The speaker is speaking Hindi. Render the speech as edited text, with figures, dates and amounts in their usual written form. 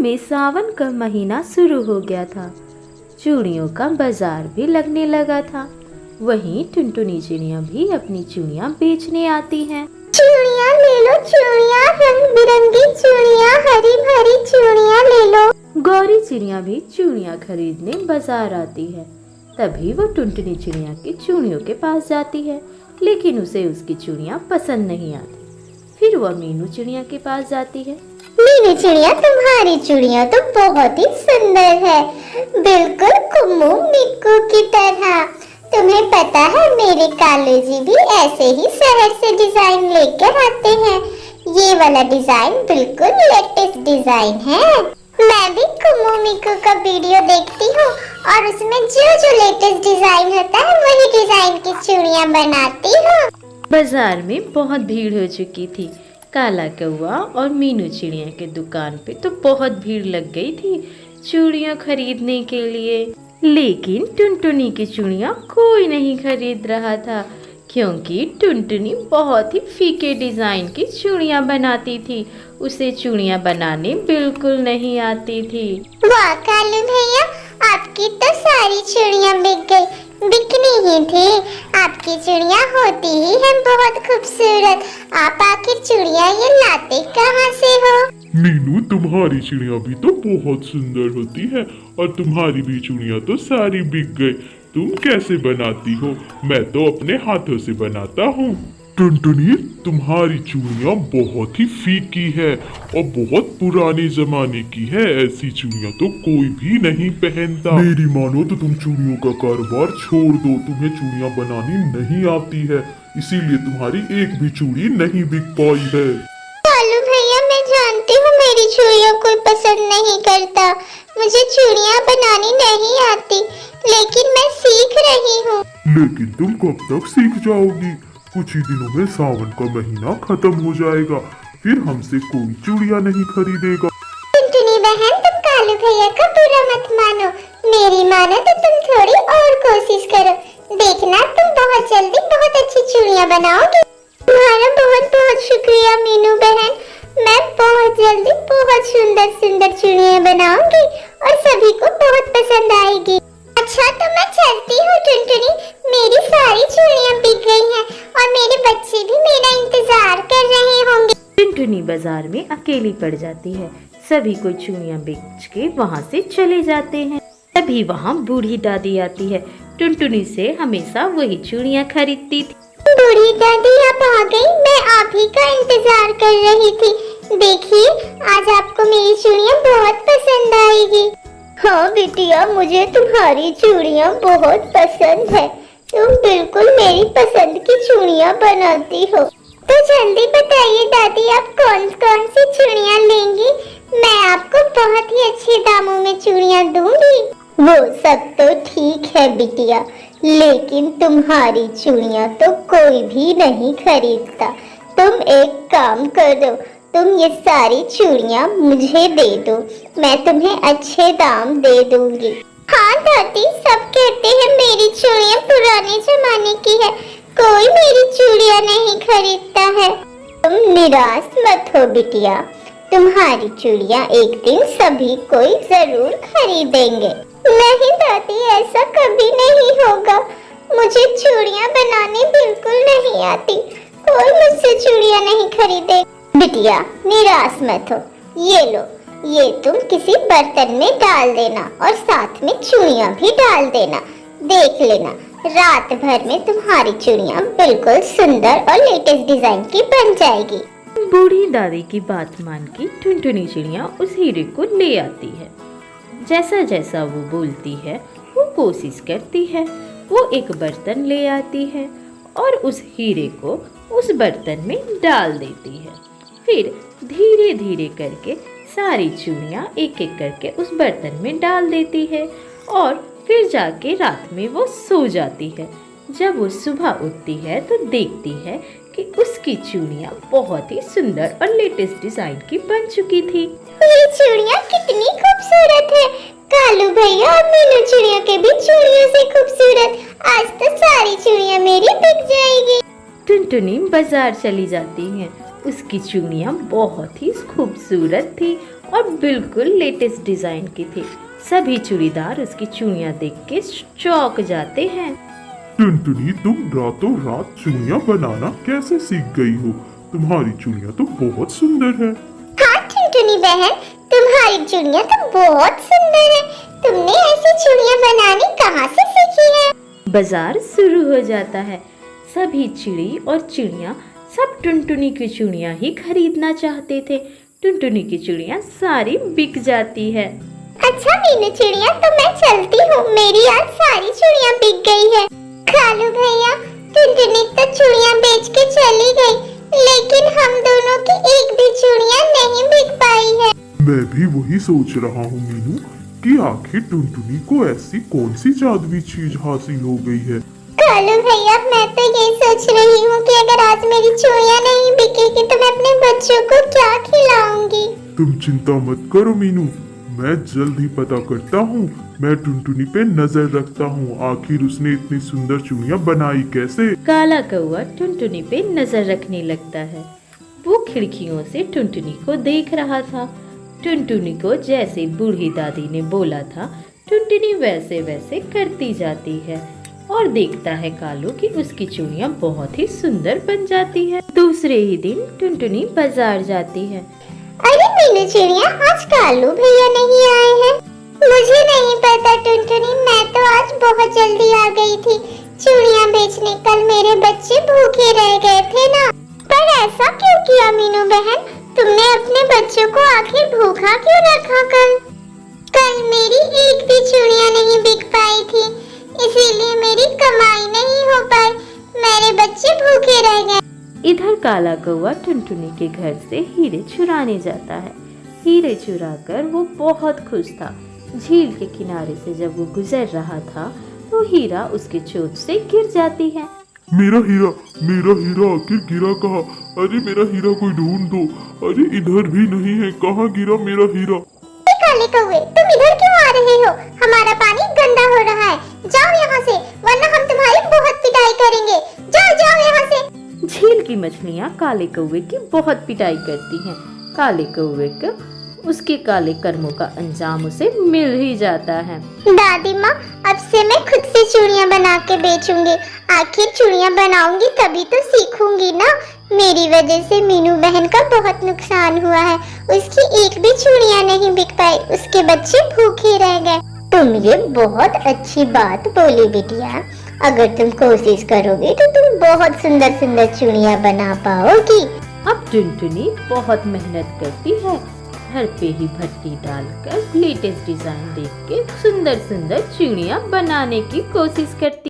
में सावन का महीना शुरू हो गया था। चूड़ियों का बाजार भी लगने लगा था। वहीं टुनटुनी चिड़िया भी अपनी चूड़ियाँ बेचने आती हैं। चूड़ियाँ ले लो, चूड़ियाँ रंग बिरंगी चूड़ियाँ, हरी भरी चूड़ियाँ ले लो। गौरी चिड़िया भी चूड़ियाँ खरीदने बाजार आती है। तभी वो टुनटुनी चिड़िया की चूड़ियों के पास जाती है, लेकिन उसे उसकी चूड़ियाँ पसंद नहीं आती। फिर वह मीनू चिड़िया के पास जाती है। मीनू चिड़िया, तुम्हारी चूड़ियाँ तो बहुत ही सुंदर है, बिल्कुल कुम्मू मिक्कू की तरह। तुम्हें पता है मेरे कालू जी भी ऐसे ही शहर से डिजाइन लेकर आते हैं। ये वाला डिजाइन बिल्कुल लेटेस्ट डिजाइन है। मैं भी कुम्मू मिक्कू का वीडियो देखती हूँ और उसमें जो लेटेस्ट डिजाइन होता है वही डिजाइन की चूड़ियाँ बनाती हूँ। बाजार में बहुत भीड़ हो चुकी थी। काला कौवा और मीनू चिड़िया के दुकान पे तो बहुत भीड़ लग गई थी चूड़ियाँ खरीदने के लिए। लेकिन टुनटुनी की चूड़ियाँ कोई नहीं खरीद रहा था, क्योंकि टुनटुनी बहुत ही फीके डिज़ाइन की चूड़ियाँ बनाती थी। उसे चूड़ियाँ बनाने बिल्कुल नहीं आती थी। वाह कालू भैया, आपकी तो सारी चूड़ियाँ बिक गई। बिकनी ही थी, आपकी चूड़ियाँ होती ही हैं बहुत खूबसूरत। आप आखिर चूड़ियाँ ये लाते कहाँ से हो? मीनू, तुम्हारी चिड़िया भी तो बहुत सुंदर होती है और तुम्हारी भी चूड़ियाँ तो सारी बिक गई। तुम कैसे बनाती हो? मैं तो अपने हाथों से बनाता हूँ। टुनटुनी, तुम्हारी चूड़ियाँ बहुत ही फीकी है और बहुत पुराने जमाने की है। ऐसी चूड़ियाँ तो कोई भी नहीं पहनता। मेरी मानो तो तुम चूड़ियों का कारोबार छोड़ दो। तुम्हें चूड़ियाँ बनानी नहीं आती है, इसीलिए तुम्हारी एक भी चूड़ी नहीं बिक पाई है। कालू भैया, मैं जानती हूँ मेरी चूड़ियों कोई पसंद नहीं करता। मुझे चूड़ियाँ बनानी नहीं आती, लेकिन मैं सीख रही हूँ। लेकिन तुम कब तक सीख जाओगी? कुछ ही दिनों में सावन का महीना खत्म हो जाएगा, फिर हमसे कोई चूड़ियाँ नहीं खरीदेगा। टुनटुनी बहन, तुम कालू भैया का बुरा मत मानो। मेरी मानो तो तुम थोड़ी और कोशिश करो। देखना तुम बहुत जल्दी बहुत अच्छी चूड़ियाँ बनाओगी। तुम्हारा बहुत बहुत शुक्रिया मीनू बहन। मैं बहुत जल्दी बहुत सुंदर सुंदर चूड़ियाँ बनाऊंगी और सभी को बहुत पसंद आएगी। अच्छा, तो मैं चलती हूँ टुनटुनी। मेरी सारी चूड़ियाँ बिक गई हैं और मेरे बच्चे भी मेरा इंतजार कर रहे होंगे। टुनटुनी बाजार में अकेली पड़ जाती है। सभी को चूड़ियाँ बेच के वहाँ से चले जाते हैं। तभी वहाँ बूढ़ी दादी आती है। टुनटुनी से हमेशा वही चूड़ियाँ खरीदती थी। बूढ़ी दादी आप आ गई, मैं आप ही का इंतजार कर रही थी। देखिए, आज आपको मेरी चूड़ियाँ बहुत पसंद आएगी। हाँ बिटिया, मुझे तुम्हारी चूड़ियाँ बहुत पसंद है। तुम बिल्कुल मेरी पसंद की चूड़ियाँ बनाती हो। तो जल्दी बताइए दादी, आप कौन कौन सी चूड़ियाँ लेंगी? मैं आपको बहुत ही अच्छे दामों में चूड़ियाँ दूंगी। वो सब तो ठीक है बिटिया, लेकिन तुम्हारी चूड़ियाँ तो कोई भी नहीं खरीदता। तुम एक काम करो, तुम ये सारी चूड़ियाँ मुझे दे दो, मैं तुम्हें अच्छे दाम दे दूंगी। हाँ दादी, सब कहते हैं मेरी चूड़ियाँ पुराने जमाने की है, कोई मेरी चूड़ियाँ नहीं खरीदता है। तुम निराश मत हो बिटिया, तुम्हारी चूड़ियाँ एक दिन सभी कोई जरूर खरीदेंगे। नहीं दादी, ऐसा कभी नहीं होगा। मुझे चूड़ियाँ बनाने बिल्कुल नहीं आती, कोई मुझसे चूड़ियाँ नहीं खरीदेगा। बिटिया निराश मत हो, ये लो, ये तुम किसी बर्तन में डाल देना और साथ में चूड़ियाँ भी डाल देना। देख लेना, रात भर में तुम्हारी चूड़ियाँ बिल्कुल सुंदर और लेटेस्ट डिजाइन की बन जाएगी। बूढ़ी दादी की बात मान के टुनटुनी चिड़िया उस हीरे को ले आती है। जैसा जैसा वो बोलती है वो कोशिश करती है। वो एक बर्तन ले आती है और उस हीरे को उस बर्तन में डाल देती है। फिर धीरे धीरे करके सारी चूड़ियाँ एक एक करके उस बर्तन में डाल देती है और फिर जाके रात में वो सो जाती है। जब वो सुबह उठती है तो देखती है कि उसकी चूड़ियाँ बहुत ही सुंदर और लेटेस्ट डिजाइन की बन चुकी थी। ये चूड़ियाँ कितनी खूबसूरत है। कालू भैया और मीनू चिड़िया के भी चूड़ियों से खूबसूरत। आज तो सारी चूड़ियाँ मेरी बिक जाएगी। टुनटुनी बाजार चली जाती है। उसकी चूड़ियाँ बहुत ही खूबसूरत थी और बिल्कुल लेटेस्ट डिजाइन की थी। सभी चूड़ीदार उसकी चूड़ियां देख के चौंक जाते हैं। टुनटुनी, तुम रातों रात चूड़ियां बनाना कैसे सीख गई हो? तुम्हारी चूड़ियां तो बहुत सुंदर है। हाँ टुनटुनी बहन, तुम्हारी चूड़ियां तो बहुत सुंदर है। तुमने ऐसी चूड़ियां बनानी कहाँ से सीखी है? बाजार शुरू हो जाता है। सभी चिड़ी और चिड़िया सब टुनटुनी की चूड़ियां ही खरीदना चाहते थे। टुनटुनी की चूड़ियां सारी बिक जाती है। अच्छा मीनू चिड़िया, तो मैं चलती हूँ, मेरी आज सारी चूड़ियां बिक गई है। कालू भैया, टुनटुनी तो चूड़ियां बेच के चली गई, लेकिन हम दोनों की एक भी चूड़ियां नहीं बिक पाई है। मैं भी वही सोच रहा हूँ मीनू कि आखिर टुनटुनी को ऐसी कौन सी जादुई चीज हासिल हो गई है। कालू भैया, मैं तो ये सोच रही हूँ कि अगर आज मेरी चूड़ियां नहीं बिकेगी तो मैं अपने बच्चों को क्या खिलाऊंगी। तुम चिंता मत करो मीनू, मैं जल्द ही पता करता हूँ। मैं टुनटुनी पे नजर रखता हूँ, आखिर उसने इतनी सुंदर चूड़ियां बनाई कैसे। काला कौवा टुनटुनी पे नजर रखने लगता है। वो खिड़कियों से टुनटुनी को देख रहा था। टुनटुनी को जैसे बूढ़ी दादी ने बोला था, टुनटुनी वैसे वैसे करती जाती है और देखता है कालू कि उसकी चूड़ियां बहुत ही सुंदर बन जाती है। दूसरे ही दिन टुनटुनी बाजार जाती है। अरे मीनू चिड़िया, आज कालू भैया नहीं आए हैं। मुझे नहीं पता टुनटुनी, मैं तो आज बहुत जल्दी आ गई थी चूड़ियां बेचने। कल मेरे बच्चे भूखे रह गए थे ना। पर ऐसा क्यों किया मीनू बहन? तुमने अपने बच्चों को आखिर भूखा क्यों रखा? कल मेरी एक भी चूड़ियां नहीं बिक पाई थी, इसीलिए मेरी कमाई नहीं हो पाई। मेरे बच्चे भूखे रह गए। इधर काला कौवा टुनटुनी के घर से हीरे चुराने जाता है। हीरे चुराकर वो बहुत खुश था। झील के किनारे से जब वो गुजर रहा था तो हीरा उसके चोंच से गिर जाती है। मेरा हीरा आखिर गिरा कहाँ? अरे मेरा हीरा कोई ढूंढ दो। अरे इधर भी नहीं है, कहाँ गिरा मेरा हीरा? काले कौवे, तुम इधर क्यों आ रहे हो? हमारा पानी गंदा हो रहा है, जाओ यहाँ से, वरना हम तुम्हारी बहुत पिटाई करेंगे। जाओ जाओ यहाँ से। झील की मछलियाँ काले कौवे की बहुत पिटाई करती हैं। काले कौवे को उसके काले कर्मों का अंजाम उसे मिल ही जाता है। दादी माँ, अब से मैं खुद से चूड़ियाँ बना के बेचूंगी। आखिर चूड़ियाँ बनाऊंगी तभी तो सीखूंगी ना। मेरी वजह से मीनू बहन का बहुत नुकसान हुआ है। उसकी एक भी चूड़ियाँ नहीं बिक पाई, उसके बच्चे भूखे रह गए। तुम ये बहुत अच्छी बात बोली बिटिया। अगर तुम कोशिश करोगे तो तुम बहुत सुंदर सुंदर चूड़ियाँ बना पाओगी। अब टुनटुनी बहुत मेहनत करती है। घर पे ही भट्टी डालकर लेटेस्ट डिजाइन देख के सुंदर सुंदर चूड़ियाँ बनाने की कोशिश करती